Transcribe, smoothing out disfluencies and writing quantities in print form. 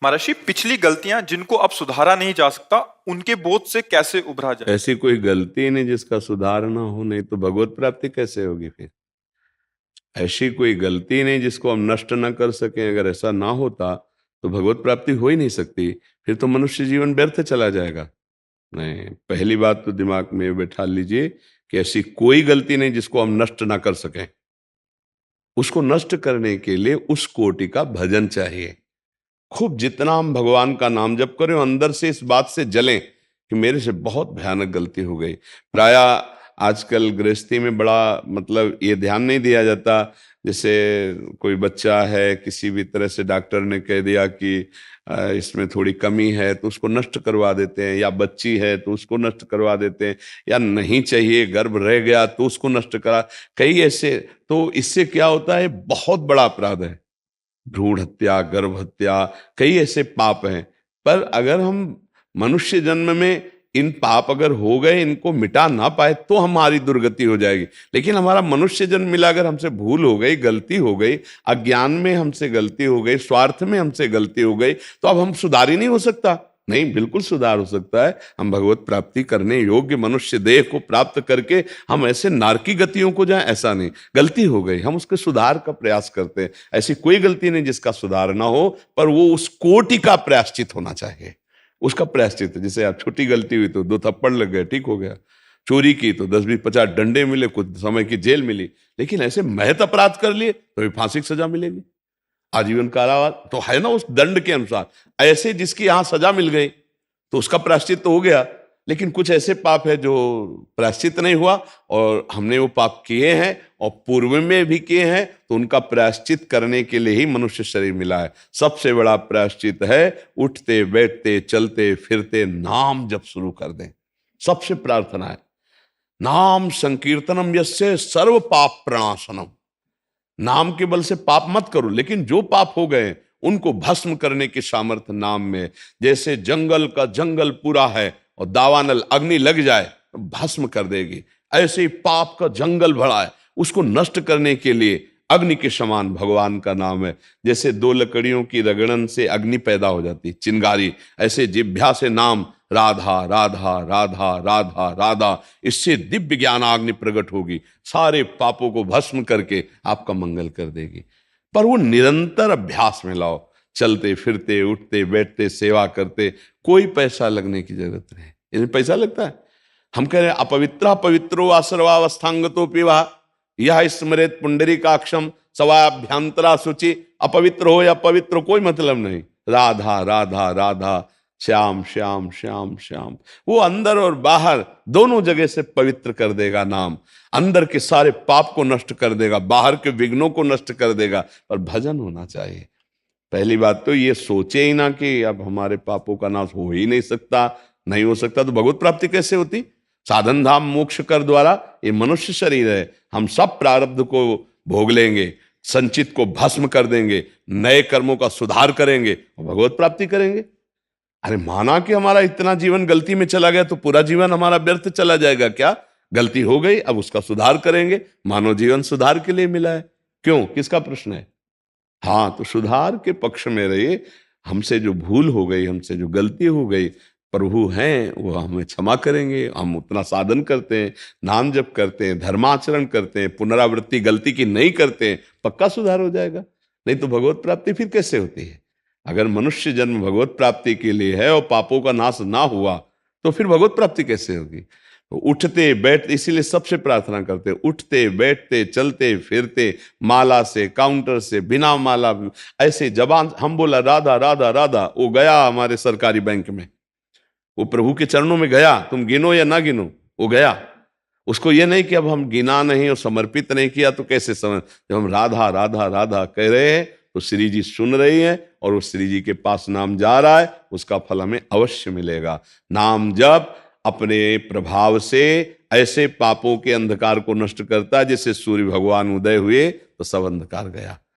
महर्षि, पिछली गलतियां जिनको अब सुधारा नहीं जा सकता, उनके बोझ से कैसे उभरा जाए? ऐसी कोई गलती ही नहीं जिसका सुधार ना हो, नहीं तो भगवत प्राप्ति कैसे होगी फिर। ऐसी कोई गलती नहीं जिसको हम नष्ट ना कर सकें। अगर ऐसा ना होता तो भगवत प्राप्ति हो ही नहीं सकती। फिर तो मनुष्य जीवन व्यर्थ चला जाएगा। नहीं, पहली बात तो दिमाग में बैठा लीजिए कि ऐसी कोई गलती नहीं जिसको हम नष्ट ना कर सकें। उसको नष्ट करने के लिए उस कोटि का भजन चाहिए। खूब जितना हम भगवान का नाम जप करें, अंदर से इस बात से जलें कि मेरे से बहुत भयानक गलती हो गई। प्राय आजकल गृहस्थी में बड़ा मतलब ये ध्यान नहीं दिया जाता। जैसे कोई बच्चा है, किसी भी तरह से डॉक्टर ने कह दिया कि इसमें थोड़ी कमी है, तो उसको नष्ट करवा देते हैं, या बच्ची है तो उसको नष्ट करवा देते हैं, या नहीं चाहिए गर्भ रह गया तो उसको नष्ट करा। कई ऐसे, तो इससे क्या होता है, बहुत बड़ा अपराध है। भ्रूण हत्या, गर्भ हत्या, कई ऐसे पाप हैं। पर अगर हम मनुष्य जन्म में इन पाप अगर हो गए, इनको मिटा ना पाए, तो हमारी दुर्गति हो जाएगी। लेकिन हमारा मनुष्य जन्म मिला, अगर हमसे भूल हो गई, गलती हो गई, अज्ञान में हमसे गलती हो गई, स्वार्थ में हमसे गलती हो गई, तो अब हम सुधार ही नहीं हो सकता। नहीं, बिल्कुल सुधार हो सकता है। हम भगवत प्राप्ति करने योग्य मनुष्य देह को प्राप्त करके हम ऐसे नारकी गतियों को जाएं, ऐसा नहीं। गलती हो गई, हम उसके सुधार का प्रयास करते हैं। ऐसी कोई गलती नहीं जिसका सुधार ना हो, पर वो उस कोटि का प्रायश्चित होना चाहिए। उसका प्रायश्चित, जैसे आप छोटी गलती हुई तो 2 थप्पड़ लग गए, ठीक हो गया। चोरी की तो 10-20-50 डंडे मिले, कुछ समय की जेल मिली। लेकिन ऐसे महत अपराध कर लिए तो फांसी की सजा मिलेगी, आजीवन कारावास तो है ना उस दंड के अनुसार। ऐसे जिसकी यहां सजा मिल गई तो उसका प्रायश्चित तो हो गया। लेकिन कुछ ऐसे पाप है जो प्रायश्चित नहीं हुआ, और हमने वो पाप किए हैं और पूर्व में भी किए हैं, तो उनका प्रायश्चित करने के लिए ही मनुष्य शरीर मिला है। सबसे बड़ा प्रायश्चित है उठते बैठते चलते फिरते नाम जप शुरू कर दें। सबसे प्रार्थना है नाम संकीर्तनम यस्य सर्व पाप प्रणाशनम। नाम के बल से पाप मत करो, लेकिन जो पाप हो गए उनको भस्म करने की सामर्थ्य नाम में। जैसे जंगल का जंगल पूरा है और दावानल अग्नि लग जाए तो भस्म कर देगी, ऐसे ही पाप का जंगल भरा है, उसको नष्ट करने के लिए अग्नि के समान भगवान का नाम है। जैसे 2 लकड़ियों की रगड़न से अग्नि पैदा हो जाती, चिंगारी, ऐसे जिह्वा से नाम राधा राधा राधा राधा राधा, इससे दिव्य ज्ञानाग्नि प्रकट होगी, सारे पापों को भस्म करके आपका मंगल कर देगी। पर वो निरंतर अभ्यास में लाओ, चलते फिरते उठते बैठते सेवा करते। कोई पैसा लगने की जरूरत नहीं। इसमें पैसा लगता है? हम कह रहे हैं अपवित्र पवित्रो वा सर्वावस्थांगतो पिवा यह स्मरेत पुंडरीकाक्षम सवाभ्यंतरा शुचि। अपवित्र हो या पवित्र कोई मतलब नहीं। राधा राधा राधा, श्याम श्याम श्याम श्याम। वो अंदर और बाहर दोनों जगह से पवित्र कर देगा नाम। अंदर के सारे पाप को नष्ट कर देगा, बाहर के विघ्नों को नष्ट कर देगा। पर भजन होना चाहिए। पहली बात तो ये सोचे ही ना कि अब हमारे पापों का नाश हो ही नहीं सकता। नहीं हो सकता तो भगवत प्राप्ति कैसे होती? साधन धाम मोक्ष कर द्वारा ये मनुष्य शरीर है, हम सब प्रारब्ध को भोग लेंगे, संचित को भस्म कर देंगे, नए कर्मों का सुधार करेंगे और भगवत प्राप्ति करेंगे। अरे माना कि हमारा इतना जीवन गलती में चला गया तो पूरा जीवन हमारा व्यर्थ चला जाएगा क्या? गलती हो गई, अब उसका सुधार करेंगे। मानव जीवन सुधार के लिए मिला है। क्यों, किसका प्रश्न है? हाँ, तो सुधार के पक्ष में रहिए। हमसे जो भूल हो गई, हमसे जो गलती हो गई, प्रभु हैं वो हमें क्षमा करेंगे। हम उतना साधन करते हैं, नाम जप करते हैं, धर्माचरण करते हैं, पुनरावृत्ति गलती की नहीं करते हैं, पक्का सुधार हो जाएगा। नहीं तो भगवत प्राप्ति फिर कैसे होती है? अगर मनुष्य जन्म भगवत प्राप्ति के लिए है और पापों का नाश ना हुआ तो फिर भगवत प्राप्ति कैसे होगी? तो उठते बैठते, इसीलिए सबसे प्रार्थना करते, उठते बैठते चलते फिरते, माला से काउंटर से बिना माला, ऐसे जबान हम बोला राधा राधा राधा, वो गया हमारे सरकारी बैंक में, वो प्रभु के चरणों में गया। तुम गिनो या ना गिनो, वो गया। उसको ये नहीं कि अब हम गिना नहीं और समर्पित नहीं किया तो कैसे समझ। जब हम राधा राधा राधा कह रहे हैं तो श्री जी सुन रही हैं और वो श्री जी के पास नाम जा रहा है, उसका फल हमें अवश्य मिलेगा। नाम जब अपने प्रभाव से ऐसे पापों के अंधकार को नष्ट करता है, जैसे सूर्य भगवान उदय हुए तो सब अंधकार गया।